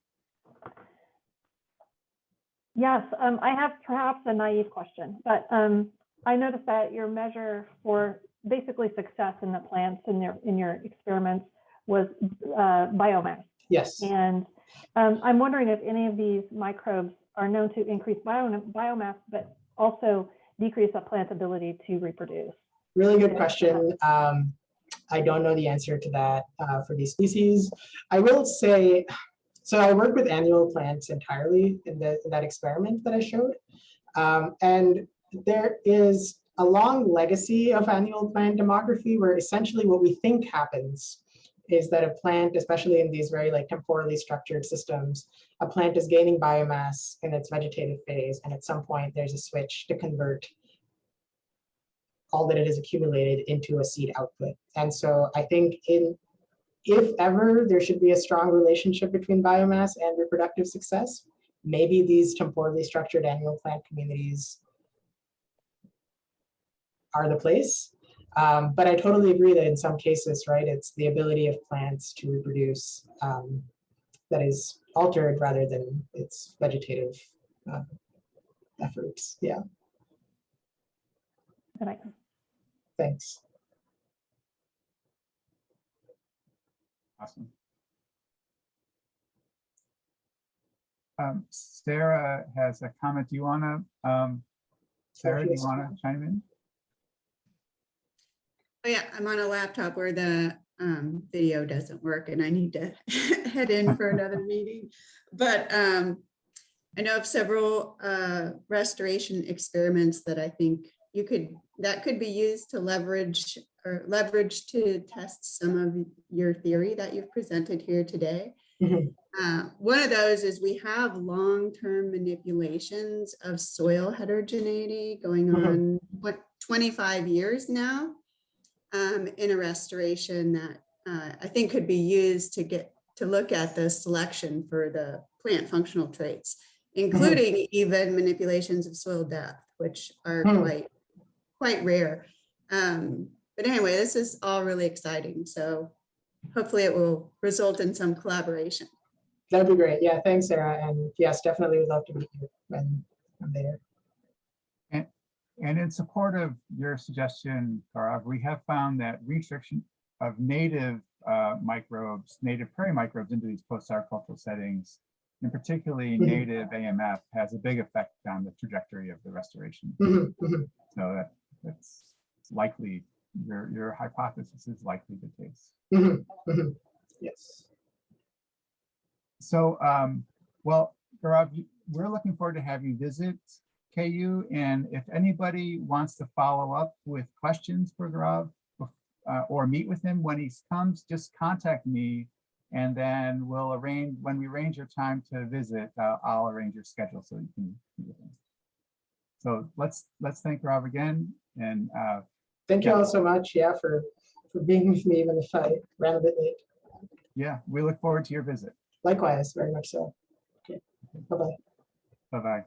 Yes, I have perhaps a naive question, but I noticed that your measure for basically success in the plants in your experiments was biomass.
Yes.
And I'm wondering if any of these microbes are known to increase biomass, but also decrease a plant's ability to reproduce.
Really good question. I don't know the answer to that for these species. I will say, so I worked with annual plants entirely in that experiment that I showed. And there is a long legacy of annual plant demography where essentially what we think happens is that a plant, especially in these very temporally structured systems, a plant is gaining biomass in its vegetative phase, and at some point there's a switch to convert all that it has accumulated into a seed output. And so I think if ever there should be a strong relationship between biomass and reproductive success, maybe these temporally structured annual plant communities are the place. But I totally agree that in some cases, right, it's the ability of plants to reproduce that is altered rather than its vegetative efforts. Yeah. Thanks.
Awesome. Sarah has a comment. Do you want to, Sarah, do you want to chime in?
Oh yeah, I'm on a laptop where the video doesn't work and I need to head in for another meeting. But I know of several restoration experiments that I think that could be used to leverage to test some of your theory that you've presented here today.
Mm-hmm.
One of those is we have long-term manipulations of soil heterogeneity going on 25 years now in a restoration that I think could be used to look at the selection for the plant functional traits, including even manipulations of soil depth, which are quite rare. But anyway, this is all really exciting. So hopefully it will result in some collaboration.
That'd be great. Yeah, thanks, Sarah. And yes, definitely would love to meet you when I'm there.
And in support of your suggestion, Gaurav, we have found that restriction of native microbes, native prairie microbes into these post-agricultural settings, and particularly native AMF, has a big effect on the trajectory of the restoration. So that's likely, your hypothesis is likely the case.
Yes.
So, well, Gaurav, we're looking forward to have you visit KU, and if anybody wants to follow up with questions for Gaurav or meet with him when he comes, just contact me And then we'll arrange, when we arrange your time to visit, I'll arrange your schedule so you can meet with them. So let's thank Rob again. And
Thank you all so much, yeah, for being with me, even if I ran a bit late.
yeah, we look forward to your visit.
Likewise, very much so. Okay, bye-bye.
Bye-bye.